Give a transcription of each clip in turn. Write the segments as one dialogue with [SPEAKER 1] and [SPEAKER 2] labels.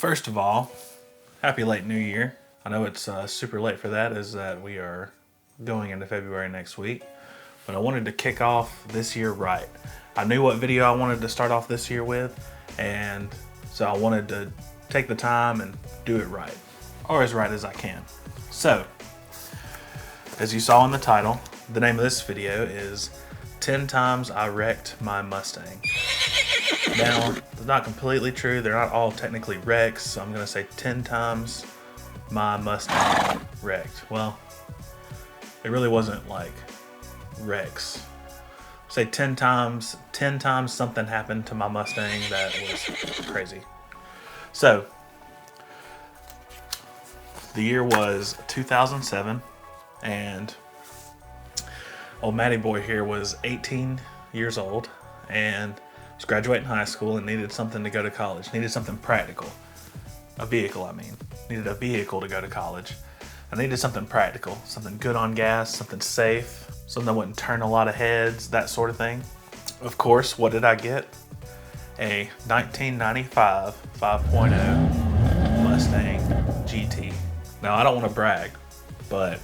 [SPEAKER 1] First of all, happy late New Year. I know it's super late for that, as that we are going into February next week. But I wanted to kick off this year right. I knew what video I wanted to start off this year with, and so I wanted to take the time and do it right, or as right as I can. So, as you saw in the title, the name of this video is 10 Times I Wrecked My Mustang. Now, it's not completely true. They're not all technically wrecks, so I'm going to say 10 times my Mustang wrecked. Well, it really wasn't like wrecks. Say 10 times something happened to my Mustang that was crazy. So, the year was 2007, and old Matty boy here was 18 years old and was graduating high school and needed something to go to college. Needed something practical. A vehicle, I mean. Needed a vehicle to go to college. I needed something practical. Something good on gas, something safe, something that wouldn't turn a lot of heads, that sort of thing. Of course, what did I get? A 1995 5.0 Mustang GT. Now, I don't want to brag, but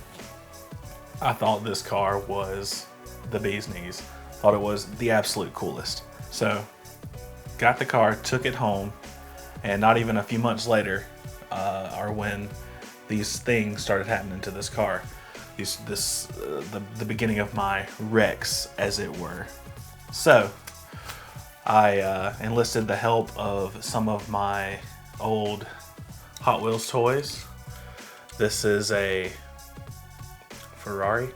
[SPEAKER 1] I thought this car was the bee's knees. Thought it was the absolute coolest. So, got the car, took it home, and not even a few months later are when these things started happening to this car. The beginning of my wrecks, as it were. So, I enlisted the help of some of my old Hot Wheels toys. This is a Ferrari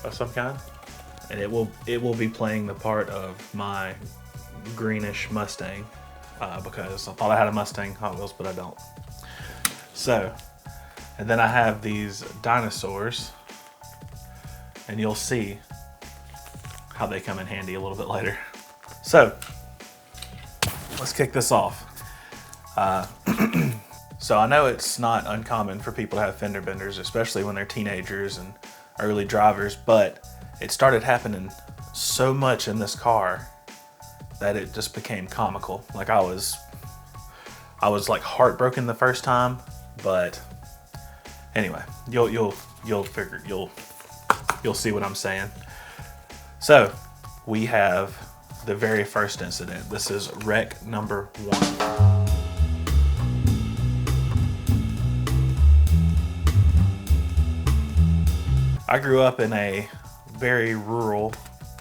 [SPEAKER 1] of some kind, and it will be playing the part of my greenish Mustang because I thought I had a Mustang Hot Wheels, but I don't. So, and then I have these dinosaurs, and you'll see how they come in handy a little bit later. So, let's kick this off. So I know it's not uncommon for people to have fender benders, especially when they're teenagers and early drivers, but it started happening so much in this car that it just became comical. Like I was like heartbroken the first time, but anyway, you'll figure you'll see what I'm saying. So we have the very first incident. This is wreck number 1. I grew up in a very rural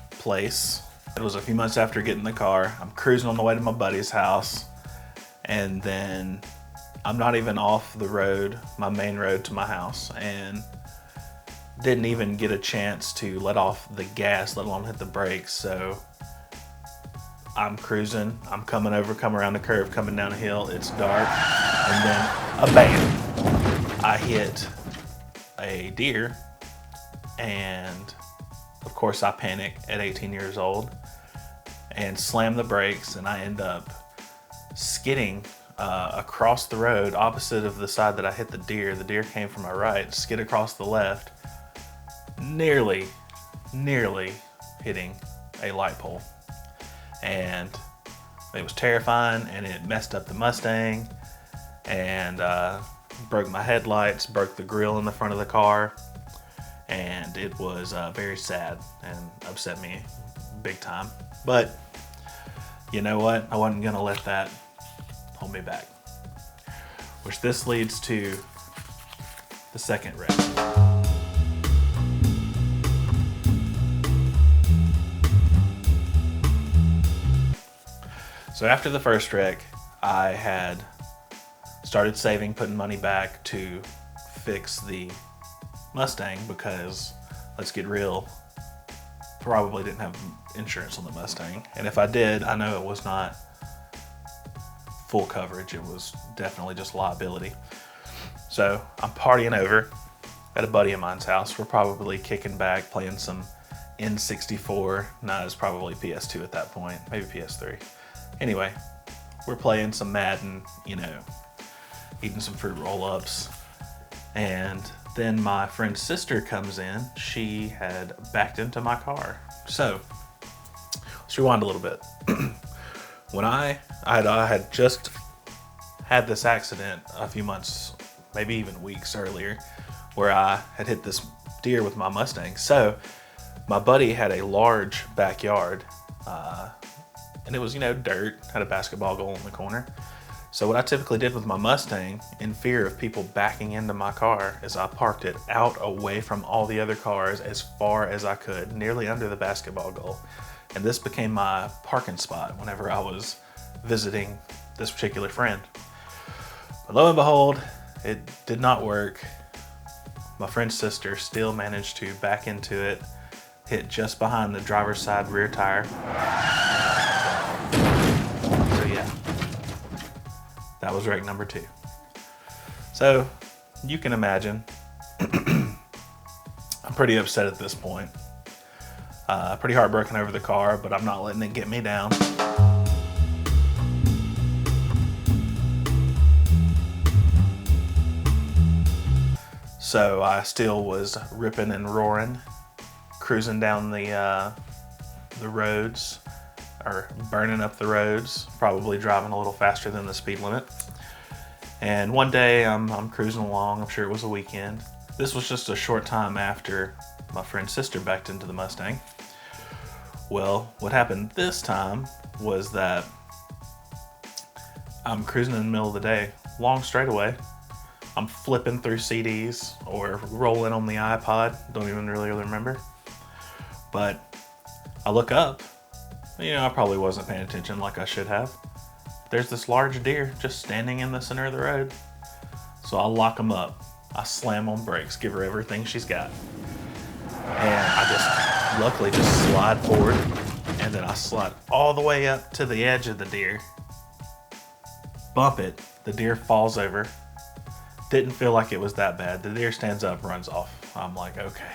[SPEAKER 1] place. It was a few months after getting the car. I'm cruising on the way to my buddy's house, and then I'm not even off the road, my main road to my house, and didn't even get a chance to let off the gas, let alone hit the brakes. So I'm cruising, I'm coming around the curve, coming down a hill, it's dark, and then a bam, I hit a deer. And of course I panic at 18 years old and slam the brakes, and I end up skidding across the road opposite of the side that I hit the deer. The deer came from my right, skid across the left, nearly hitting a light pole. And it was terrifying, and it messed up the Mustang and broke my headlights, broke the grill in the front of the car. And it was very sad and upset me big time. But you know what? I wasn't going to let that hold me back. Which this leads to the second wreck. So after the first wreck, I had started saving, putting money back to fix the Mustang, because let's get real, probably didn't have insurance on the Mustang, and if I did, I know it was not full coverage. It was definitely just liability. So I'm partying over at a buddy of mine's house. We're probably kicking back, playing some N64. No, it's probably PS2 at that point, maybe PS3. Anyway, we're playing some Madden, eating some fruit roll-ups, and then my friend's sister comes in. She had backed into my car. So, let's rewind a little bit. When I had just had this accident a few months, maybe even weeks earlier, where I had hit this deer with my Mustang. So my buddy had a large backyard, and it was, dirt, had a basketball goal in the corner. So what I typically did with my Mustang, in fear of people backing into my car, is I parked it out away from all the other cars as far as I could, nearly under the basketball goal. And this became my parking spot whenever I was visiting this particular friend. But lo and behold, it did not work. My friend's sister still managed to back into it, hit just behind the driver's side rear tire. So yeah, that was wreck number 2. So you can imagine, I'm pretty upset at this point. Pretty heartbroken over the car, but I'm not letting it get me down. So I still was ripping and roaring, cruising down the roads, or burning up the roads, probably driving a little faster than the speed limit. And one day I'm cruising along, I'm sure it was a weekend. This was just a short time after my friend's sister backed into the Mustang. Well, what happened this time was that I'm cruising in the middle of the day, long straightaway. I'm flipping through CDs or rolling on the iPod, don't even really remember. But I look up, I probably wasn't paying attention like I should have. There's this large deer just standing in the center of the road. So I lock him up, I slam on brakes, give her everything she's got. And I just luckily just slide forward, and then I slide all the way up to the edge of the deer, bump it, the deer falls over. Didn't feel like it was that bad. The deer stands up, runs off. I'm like, okay.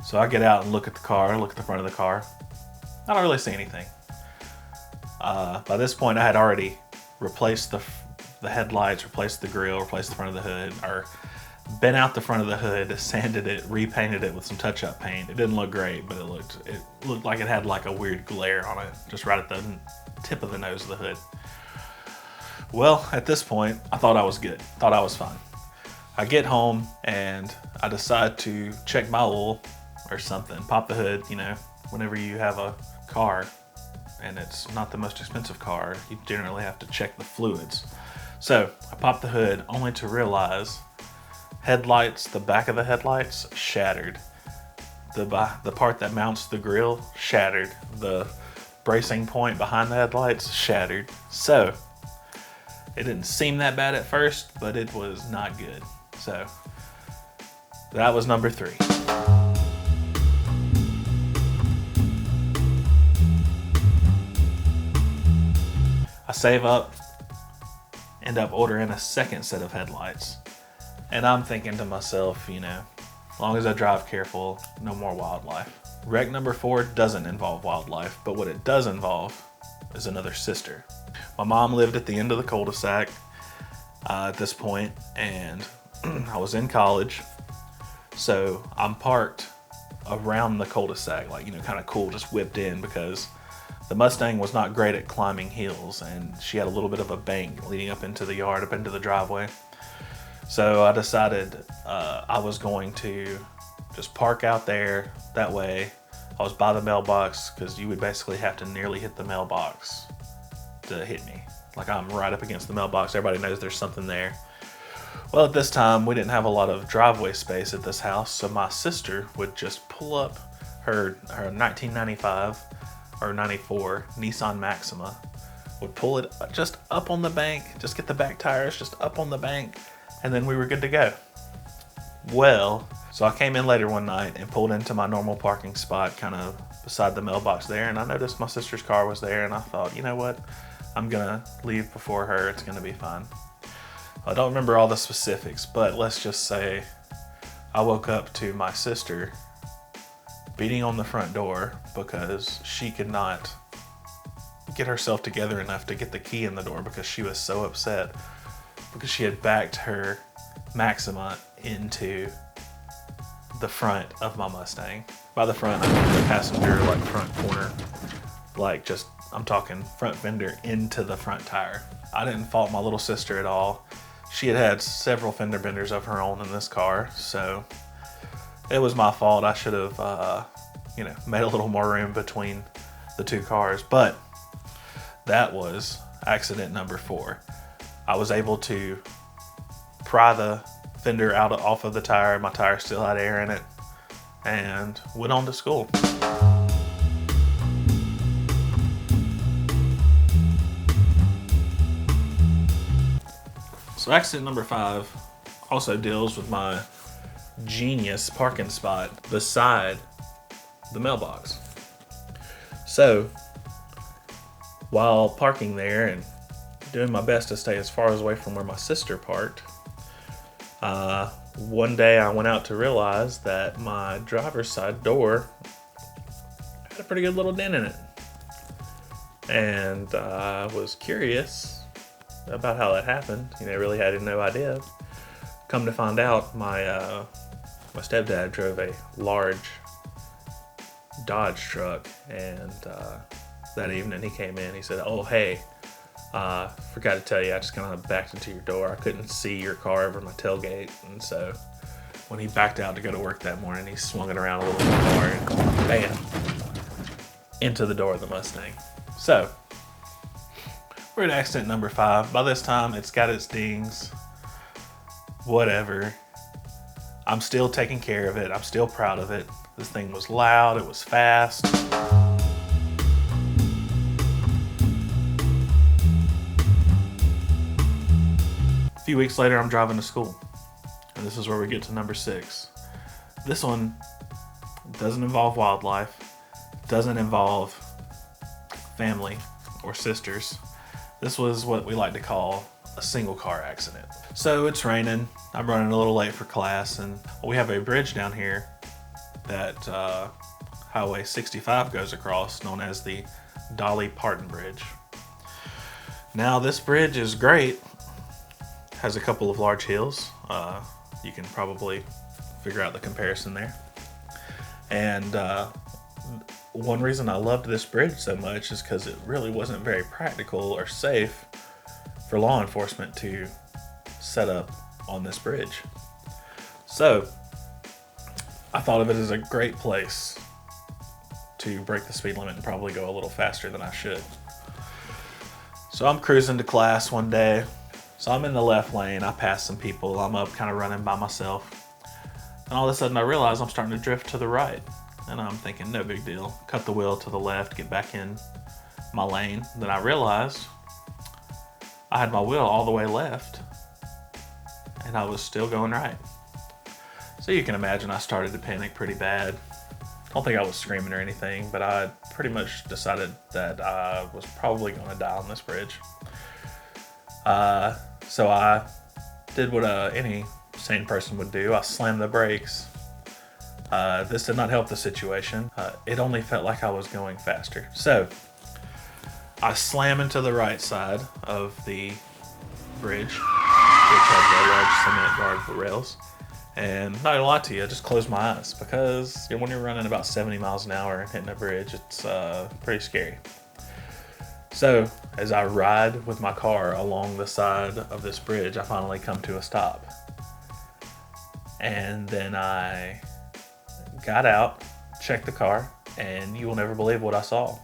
[SPEAKER 1] So I get out and look at the car, look at the front of the car. I don't really see anything. By this point, I had already replaced the headlights, replaced the grill, replaced the front of the hood, or bent out the front of the hood, sanded it, repainted it with some touch-up paint. It didn't look great, but it looked like it had like a weird glare on it, just right at the tip of the nose of the hood. Well, at this point, I thought I was good. Thought I was fine. I get home and I decide to check my oil or something. Pop the hood, whenever you have a car and it's not the most expensive car, you generally have to check the fluids. So I pop the hood only to realize headlights, the back of the headlights shattered. The part that mounts the grill shattered. The bracing point behind the headlights shattered. So it didn't seem that bad at first, but it was not good. So that was number 3. I save up, end up ordering a second set of headlights. And I'm thinking to myself, as long as I drive careful, no more wildlife. Wreck number 4 doesn't involve wildlife, but what it does involve is another sister. My mom lived at the end of the cul-de-sac at this point, and I was in college, so I'm parked around the cul-de-sac, kind of cool, just whipped in, because the Mustang was not great at climbing hills, and she had a little bit of a bank leading up into the yard, up into the driveway. So I decided I was going to just park out there. That way I was by the mailbox, because you would basically have to nearly hit the mailbox to hit me. Like, I'm right up against the mailbox. Everybody knows there's something there. Well, at this time, we didn't have a lot of driveway space at this house, so my sister would just pull up her 1995 or 94 Nissan Maxima, would pull it just up on the bank, just get the back tires just up on the bank, and then we were good to go. Well, so I came in later one night and pulled into my normal parking spot, kind of beside the mailbox there, and I noticed my sister's car was there, and I thought, you know what? I'm gonna leave before her, it's gonna be fine. I don't remember all the specifics, but let's just say I woke up to my sister beating on the front door because she could not get herself together enough to get the key in the door, because she was so upset because she had backed her Maxima into the front of my Mustang. By the front, I mean the passenger, front corner, I'm talking front fender into the front tire. I didn't fault my little sister at all. She had had several fender benders of her own in this car, so it was my fault. I should have, made a little more room between the two cars. But that was accident number 4. I was able to pry the fender off of the tire. My tire still had air in it, and went on to school. So accident number 5 also deals with my genius parking spot beside the mailbox. So while parking there and doing my best to stay as far away from where my sister parked, one day I went out to realize that my driver's side door had a pretty good little dent in it. And I was curious about how that happened. Really had no idea. Come to find out, my stepdad drove a large Dodge truck, and that evening he came in. He said, "Oh, hey, forgot to tell you, I just kind of backed into your door. I couldn't see your car over my tailgate." And so when he backed out to go to work that morning, he swung it around a little bit more and bam, into the door of the Mustang. So we're at accident number 5. By this time, it's got its dings. Whatever. I'm still taking care of it. I'm still proud of it. This thing was loud. It was fast. A few weeks later, I'm driving to school. And this is where we get to number 6. This one doesn't involve wildlife. Doesn't involve family or sisters. This was what we like to call a single car accident. So it's raining. I'm running a little late for class, and we have a bridge down here that Highway 65 goes across, known as the Dolly Parton Bridge. Now this bridge is great. Has a couple of large hills. You can probably figure out the comparison there. And one reason I loved this bridge so much is because it really wasn't very practical or safe for law enforcement to set up on this bridge. So I thought of it as a great place to break the speed limit and probably go a little faster than I should. So I'm cruising to class one day. So I'm in the left lane. I pass some people. I'm up kind of running by myself. And all of a sudden I realize I'm starting to drift to the right. And I'm thinking, no big deal. Cut the wheel to the left, get back in my lane. Then I realized I had my wheel all the way left and I was still going right. So you can imagine I started to panic pretty bad. I don't think I was screaming or anything, but I pretty much decided that I was probably going to die on this bridge. So I did what any sane person would do. I slammed the brakes. This did not help the situation. It only felt like I was going faster. So I slam into the right side of the bridge, which has a large cement guardrails. And not gonna lie to you, I just closed my eyes because when you're running about 70 miles an hour and hitting a bridge, it's pretty scary. So as I ride with my car along the side of this bridge, I finally come to a stop. And then I got out, checked the car, and you will never believe what I saw.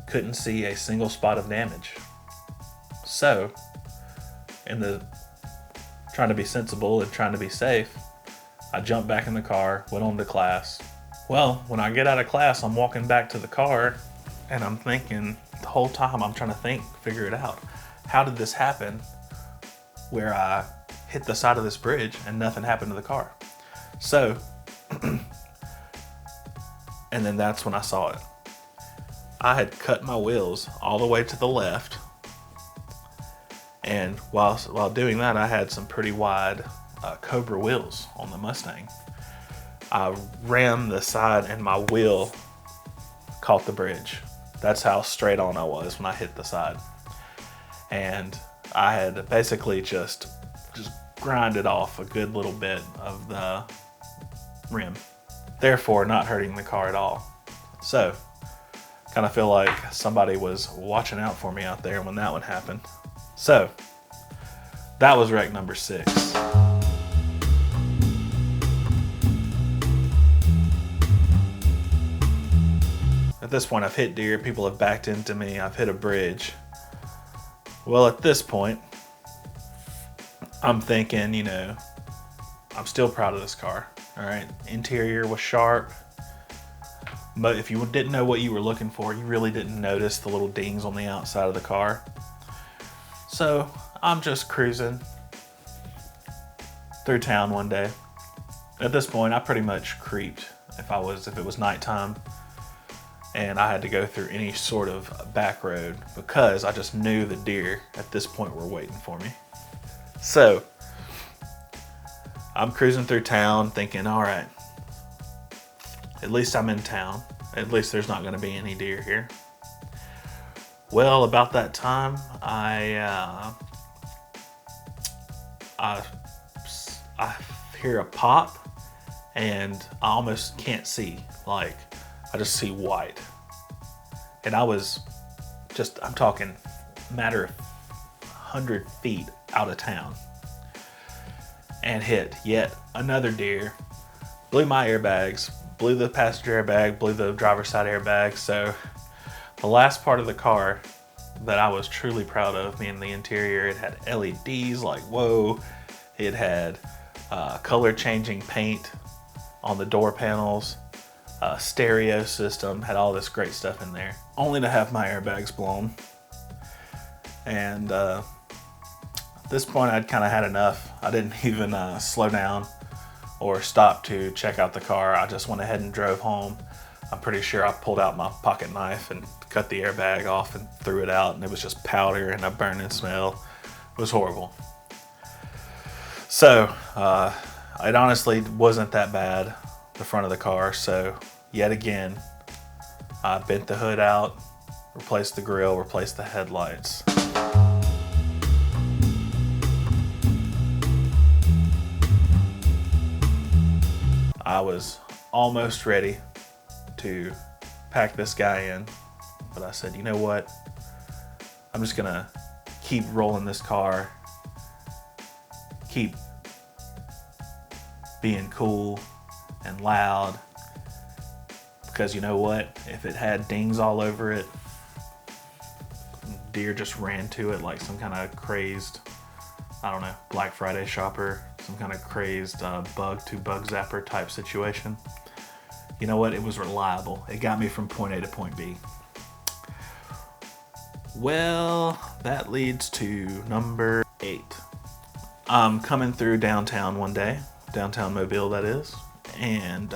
[SPEAKER 1] Couldn't see a single spot of damage. So, trying to be sensible and trying to be safe, I jumped back in the car, went on to class. Well, when I get out of class, I'm walking back to the car, and I'm thinking, the whole time I'm trying to figure it out. How did this happen where I hit the side of this bridge and nothing happened to the car? So, and then that's when I saw it. I had cut my wheels all the way to the left, and while doing that, I had some pretty wide Cobra wheels on the Mustang. I rammed the side and my wheel caught the bridge. That's how straight on I was when I hit the side. And I had basically just grinded off a good little bit of the rim, therefore not hurting the car at all. So Kind of feel like somebody was watching out for me out there when that one happened. So that was wreck number 6. At this point, I've hit deer, people have backed into me, I've hit a bridge. Well, at this point, I'm thinking, you know, I'm still proud of this car. All right, interior was sharp. But if you didn't know what you were looking for, you really didn't notice the little dings on the outside of the car. So I'm just cruising through town one day. At this point, I pretty much creeped if it was nighttime and I had to go through any sort of back road, because I just knew the deer at this point were waiting for me. So I'm cruising through town thinking, all right, at least I'm in town. At least there's not going to be any deer here. Well, about that time, I hear a pop, and I almost can't see. Like, I just see white. And I was I'm talking matter of 100 feet out of town, and hit yet another deer. Blew my airbags, blew the passenger airbag, blew the driver's side airbag. So the last part of the car that I was truly proud of, being the interior, it had LEDs, like whoa. It had color changing paint on the door panels, stereo system, had all this great stuff in there, only to have my airbags blown. And at this point, I'd kind of had enough. I didn't even slow down or stop to check out the car. I just went ahead and drove home. I'm pretty sure I pulled out my pocket knife and cut the airbag off and threw it out, and it was just powder and a burning smell. It was horrible. So it honestly wasn't that bad, the front of the car. So yet again, I bent the hood out, replaced the grill, replaced the headlights. I was almost ready to pack this guy in, but I said, you know what? I'm just gonna keep rolling this car, keep being cool and loud, because you know what? If it had dings all over it, deer just ran to it like some kind of crazed, I don't know, Black Friday shopper, some kind of crazed bug zapper type situation. You know what? It was reliable. It got me from point A to point B. Well, that leads to number 8. I'm coming through downtown one day, downtown Mobile that is, and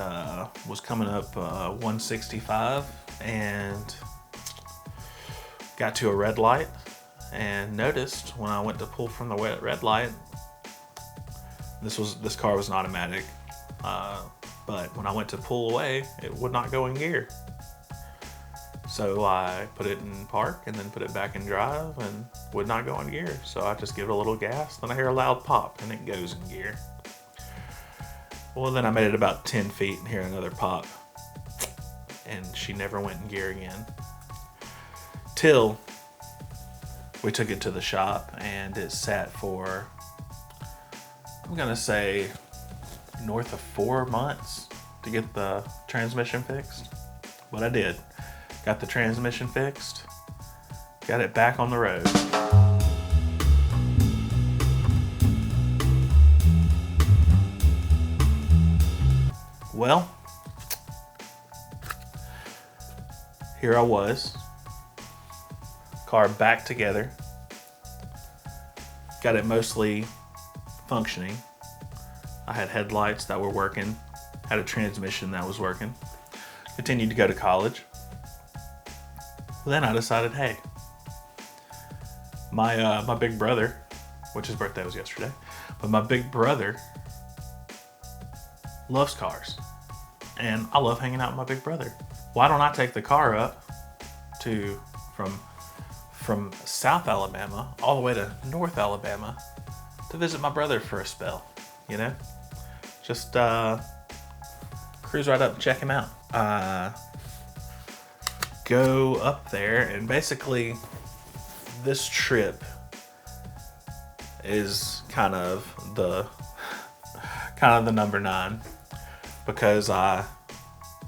[SPEAKER 1] was coming up 165 and got to a red light, and noticed when I went to pull from the red light, this car was an automatic, but when I went to pull away, it would not go in gear. So I put it in park and then put it back in drive, and would not go in gear. So I just give it a little gas, then I hear a loud pop and it goes in gear. Well, then I made it about 10 feet and hear another pop, and she never went in gear again. Till we took it to the shop, and it sat for, I'm gonna say, north of 4 months to get the transmission fixed. But I did. Got the transmission fixed, got it back on the road. Well, here I was, car back together, got it mostly functioning. I had headlights that were working, had a transmission that was working, continued to go to college. Then I decided, hey, my big brother, which his birthday was yesterday, but my big brother loves cars, and I love hanging out with my big brother. Why don't I take the car up from South Alabama all the way to North Alabama to visit my brother for a spell, you know? Just cruise right up and check him out. go up there, and basically this trip is kind of the number 9, because I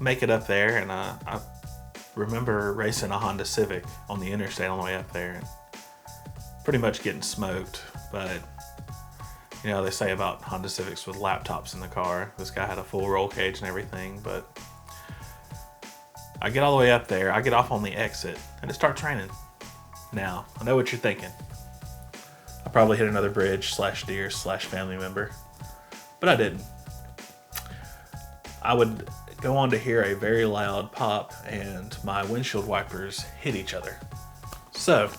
[SPEAKER 1] make it up there, and I remember racing a Honda Civic on the interstate on the way up there and pretty much getting smoked. But you know, they say about Honda Civics with laptops in the car. This guy had a full roll cage and everything, but I get all the way up there, I get off on the exit, and it starts raining. Now, I know what you're thinking. I probably hit another bridge / deer / family member, but I didn't. I would go on to hear a very loud pop, and my windshield wipers hit each other. So,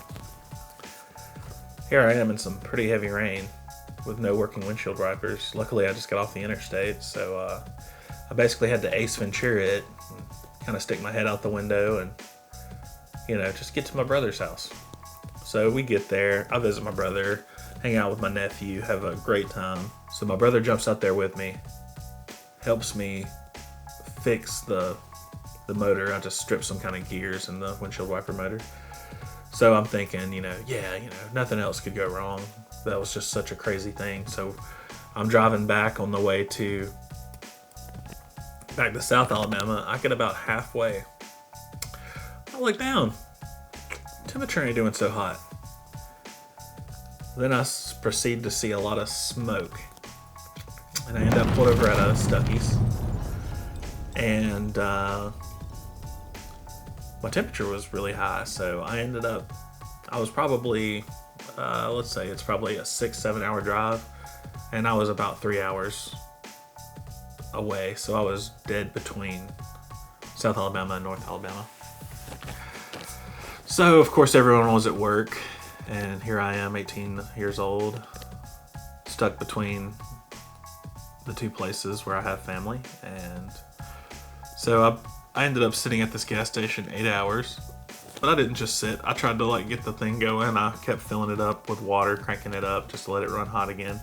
[SPEAKER 1] here I am in some pretty heavy rain with no working windshield wipers. Luckily, I just got off the interstate, so I basically had to Ace Ventura it, and kind of stick my head out the window and, you know, just get to my brother's house. So we get there, I visit my brother, hang out with my nephew, have a great time. So my brother jumps out there with me, helps me fix the motor. I just stripped some kind of gears in the windshield wiper motor. So I'm thinking, nothing else could go wrong. That was just such a crazy thing. So I'm driving back on the way back to South Alabama. I get about halfway. I look down. Temperature ain't doing so hot. Then I proceed to see a lot of smoke. And I end up pulled over at a Stuckey's. And my temperature was really high. So I was probably, let's say it's probably a 6-7 hour drive. And I was about 3 hours away, so I was dead between South Alabama and North Alabama. So of course everyone was at work, and here I am, 18 years old, stuck between the two places where I have family. And so I ended up sitting at this gas station 8 hours, but I didn't just sit. I tried to get the thing going. I kept filling it up with water, cranking it up just to let it run hot again.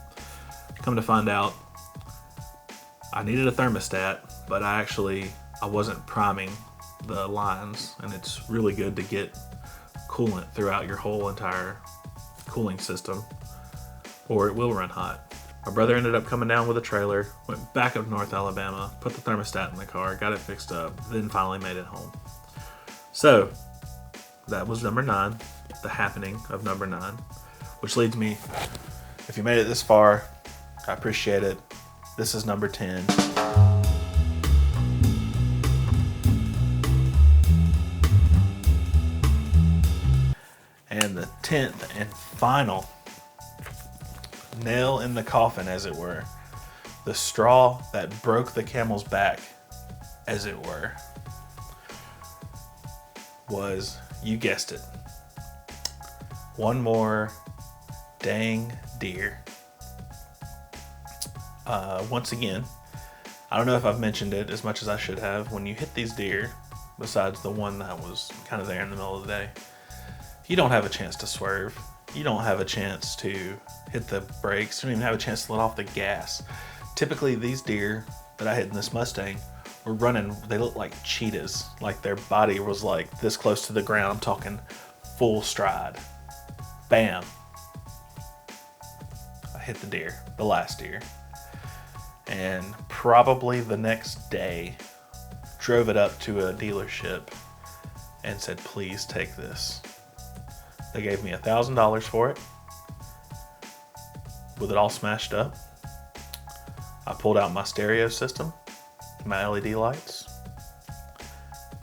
[SPEAKER 1] Come to find out, I needed a thermostat, but I wasn't priming the lines, and it's really good to get coolant throughout your whole entire cooling system, or it will run hot. My brother ended up coming down with a trailer, went back up North Alabama, put the thermostat in the car, got it fixed up, then finally made it home. So, that was number 9, the happening of number 9, which leads me, if you made it this far, I appreciate it. This is number 10. And the 10th and final nail in the coffin, as it were, the straw that broke the camel's back, as it were, was, you guessed it, one more dang deer. Once again, I don't know if I've mentioned it as much as I should have. When you hit these deer, besides the one that was kind of there in the middle of the day, you don't have a chance to swerve. You don't have a chance to hit the brakes. You don't even have a chance to let off the gas. Typically, these deer that I hit in this Mustang were running, they looked like cheetahs. Like their body was like this close to the ground. I'm talking full stride. Bam. I hit the deer, the last deer. And probably the next day, drove it up to a dealership and said, please take this. They gave me $1,000 for it, with it all smashed up. I pulled out my stereo system, my LED lights,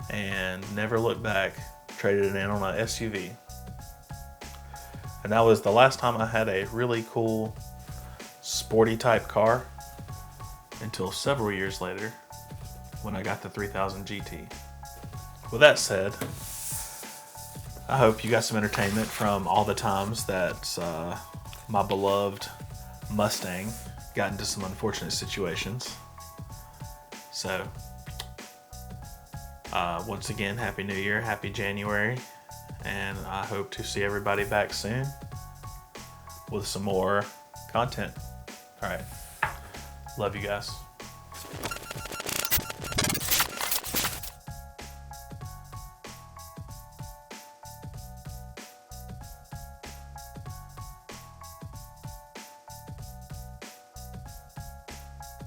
[SPEAKER 1] and never looked back. Traded it in on an SUV. And that was the last time I had a really cool, sporty type car, until several years later when I got the 3000 GT. With that said, I hope you got some entertainment from all the times that my beloved Mustang got into some unfortunate situations. So, once again, Happy New Year, Happy January, and I hope to see everybody back soon with some more content. All right. Love you guys.